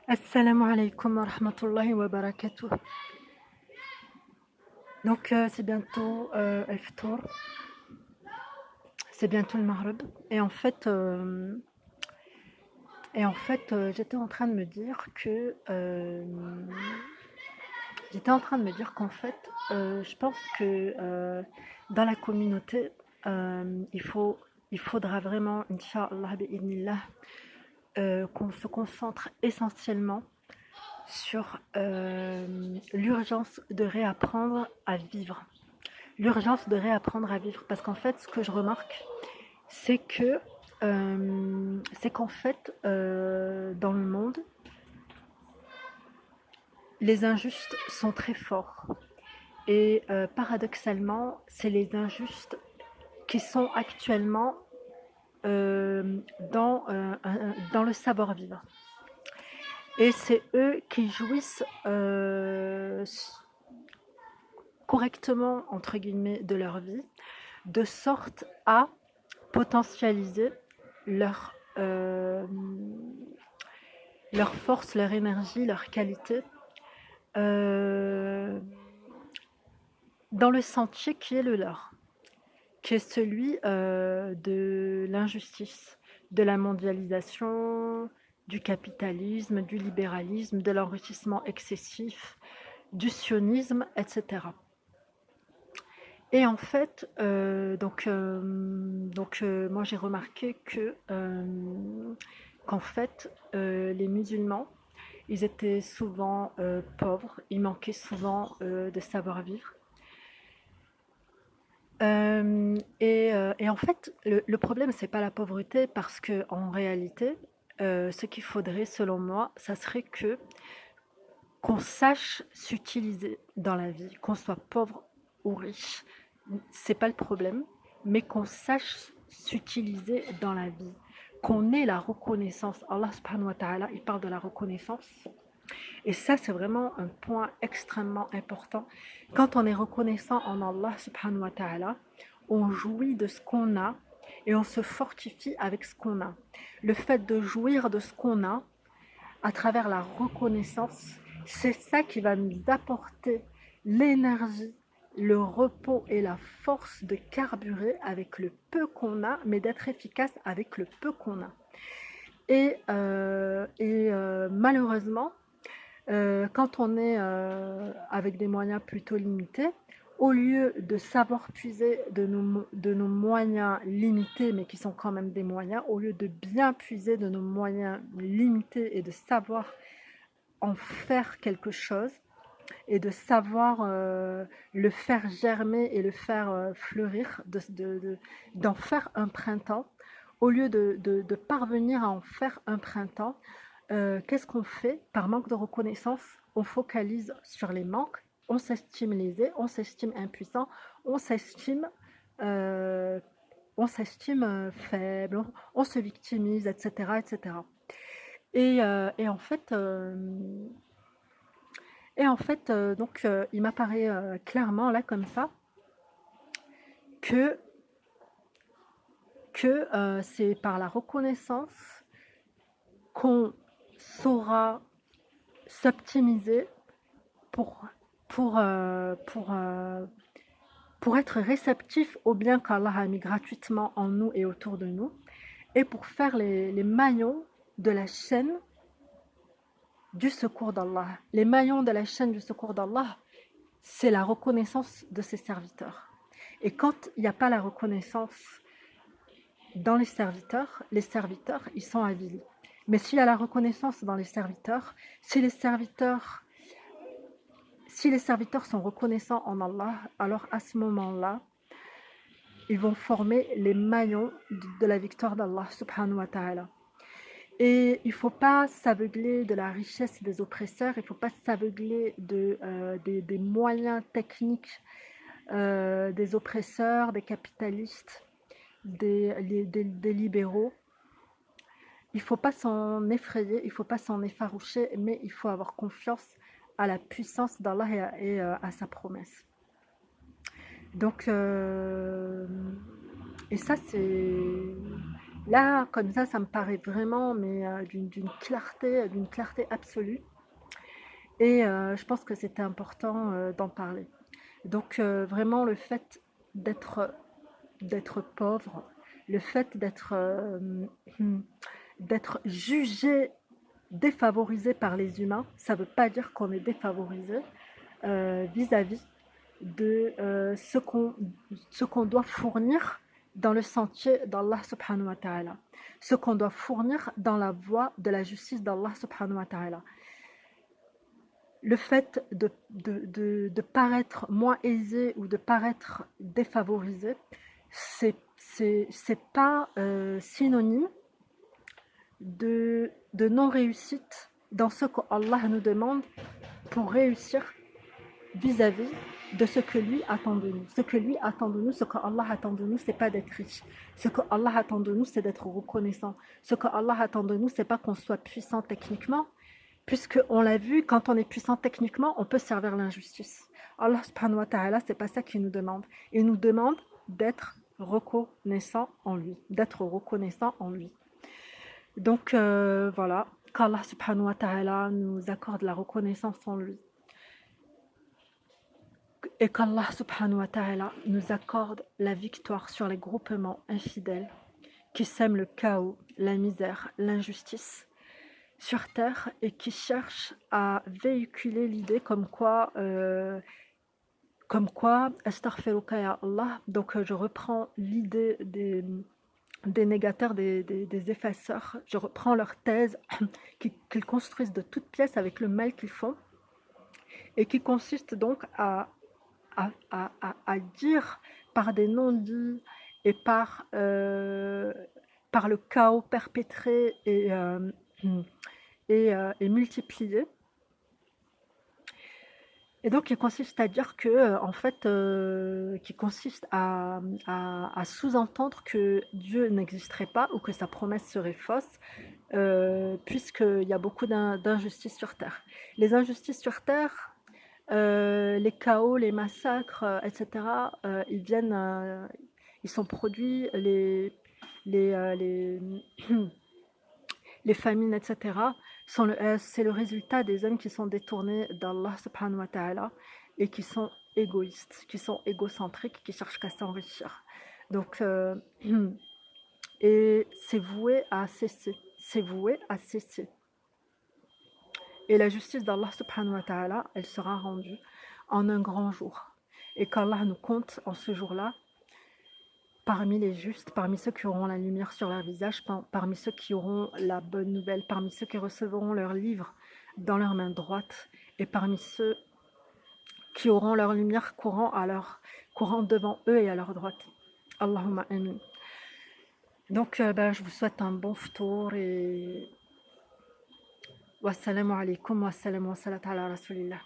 Assalamu alaikum wa rahmatullahi wa barakatuh. Donc c'est bientôt Al-Ftour, c'est bientôt le Maghreb. J'étais en train de me dire qu'en fait, je pense que dans la communauté, il faudra vraiment, Inch'Allah, bi'idhnillah, qu'on se concentre essentiellement sur l'urgence de réapprendre à vivre. L'urgence de réapprendre à vivre. Parce qu'en fait, ce que je remarque, c'est que c'est qu'en fait, dans le monde, les injustes sont très forts. Et paradoxalement, c'est les injustes qui sont actuellement dans le savoir-vivre. Et c'est eux qui jouissent correctement, entre guillemets, de leur vie, de sorte à potentialiser leur, leur force, leur énergie, leur qualité dans le sentier qui est le leur, qui est celui de l'injustice, de la mondialisation, du capitalisme, du libéralisme, de l'enrichissement excessif, du sionisme, etc. Et en fait, moi j'ai remarqué qu'en fait, les musulmans, ils étaient souvent pauvres, ils manquaient souvent de savoir-vivre. Et en fait, le problème, c'est pas la pauvreté, parce que en réalité, ce qu'il faudrait, selon moi, ça serait qu'on sache s'utiliser dans la vie, qu'on soit pauvre ou riche, c'est pas le problème, mais qu'on sache s'utiliser dans la vie, qu'on ait la reconnaissance. Allah subhanahu wa ta'ala, il parle de la reconnaissance. Et ça, c'est vraiment un point extrêmement important. Quand on est reconnaissant en Allah subhanahu wa ta'ala, on jouit de ce qu'on a et on se fortifie avec ce qu'on a. Le fait de jouir de ce qu'on a à travers la reconnaissance, c'est ça qui va nous apporter l'énergie, le repos et la force de carburer avec le peu qu'on a, mais d'être efficace avec le peu qu'on a. Malheureusement, quand on est avec des moyens plutôt limités, au lieu de savoir puiser de nos moyens limités, mais qui sont quand même des moyens, au lieu de bien puiser de nos moyens limités et de savoir en faire quelque chose, et de savoir le faire germer et le faire fleurir, d'en faire un printemps, au lieu de parvenir à en faire un printemps, qu'est-ce qu'on fait? Par manque de reconnaissance, on focalise sur les manques, on s'estime lésé, on s'estime impuissant, on s'estime euh, faible, on se victimise, etc. etc. Et en fait, il m'apparaît clairement là comme ça que, c'est par la reconnaissance qu'on saura s'optimiser pour, pour, euh, pour, euh, pour être réceptif au bien qu'Allah a mis gratuitement en nous et autour de nous, et pour faire les maillons de la chaîne du secours d'Allah. Les maillons de la chaîne du secours d'Allah, c'est la reconnaissance de ses serviteurs. Et quand il n'y a pas la reconnaissance dans les serviteurs, ils sont avilis. Mais s'il y a la reconnaissance dans les serviteurs, si les serviteurs sont reconnaissants en Allah, alors à ce moment-là, ils vont former les maillons de la victoire d'Allah subhanahu wa ta'ala. Et il ne faut pas s'aveugler de la richesse des oppresseurs, il ne faut pas s'aveugler des moyens techniques des oppresseurs, des capitalistes, des libéraux. Il ne faut pas s'en effrayer, il ne faut pas s'en effaroucher, mais il faut avoir confiance à la puissance d'Allah et à sa promesse. Donc, et ça, Là, comme ça me paraît vraiment, mais d'une clarté absolue. Et je pense que c'était important d'en parler. Donc vraiment le fait d'être d'être pauvre, le fait d'être jugé, défavorisé par les humains, ça ne veut pas dire qu'on est défavorisé vis-à-vis de ce qu'on doit fournir dans le sentier d'Allah subhanahu wa ta'ala, ce qu'on doit fournir dans la voie de la justice d'Allah subhanahu wa ta'ala. Le fait de paraître moins aisé ou de paraître défavorisé, c'est pas synonyme de non-réussite dans ce qu'Allah nous demande pour réussir vis-à-vis de ce que lui attend de nous. Ce que lui attend de nous, ce que Allah attend de nous, c'est pas d'être riche. Ce que Allah attend de nous, c'est d'être reconnaissant. Ce que Allah attend de nous, c'est pas qu'on soit puissant techniquement, puisque on l'a vu, quand on est puissant techniquement, on peut servir l'injustice. Allah subhanahu wa ta'ala, c'est pas ça qu'il nous demande. Il nous demande d'être reconnaissant en lui, d'être reconnaissant en lui. Donc voilà, qu'Allah subhanahu wa ta'ala nous accorde la reconnaissance en lui. Et qu'Allah subhanahu wa ta'ala nous accorde la victoire sur les groupements infidèles qui sèment le chaos, la misère, l'injustice sur terre et qui cherchent à véhiculer l'idée comme quoi, astaghfiruka ya Allah, donc je reprends l'idée des négateurs, des effaceurs, je reprends leur thèse qu'ils construisent de toutes pièces avec le mal qu'ils font et qui consiste donc à dire par des non-dits et par le chaos perpétré et multiplié. Et donc, il consiste à dire que, en fait, qui consiste à sous-entendre que Dieu n'existerait pas ou que sa promesse serait fausse, puisqu'il y a beaucoup d'injustices sur Terre. Les injustices sur Terre, les chaos, les massacres, etc., ils sont produits, les, les famines, etc., c'est le résultat des hommes qui sont détournés d'Allah subhanahu wa ta'ala et qui sont égoïstes, qui sont égocentriques, qui cherchent qu'à s'enrichir. Donc, et c'est voué à cesser. C'est voué à cesser. Et la justice d'Allah subhanahu wa ta'ala, elle sera rendue en un grand jour. Et qu'Allah nous compte en ce jour-là parmi les justes, parmi ceux qui auront la lumière sur leur visage, parmi ceux qui auront la bonne nouvelle, parmi ceux qui recevront leur livre dans leur main droite, et parmi ceux qui auront leur lumière courant devant eux et à leur droite. Allahumma amin. Donc je vous souhaite un bon ftour et wassalamu alaikum, wassalamu wa salat ala rasulillah.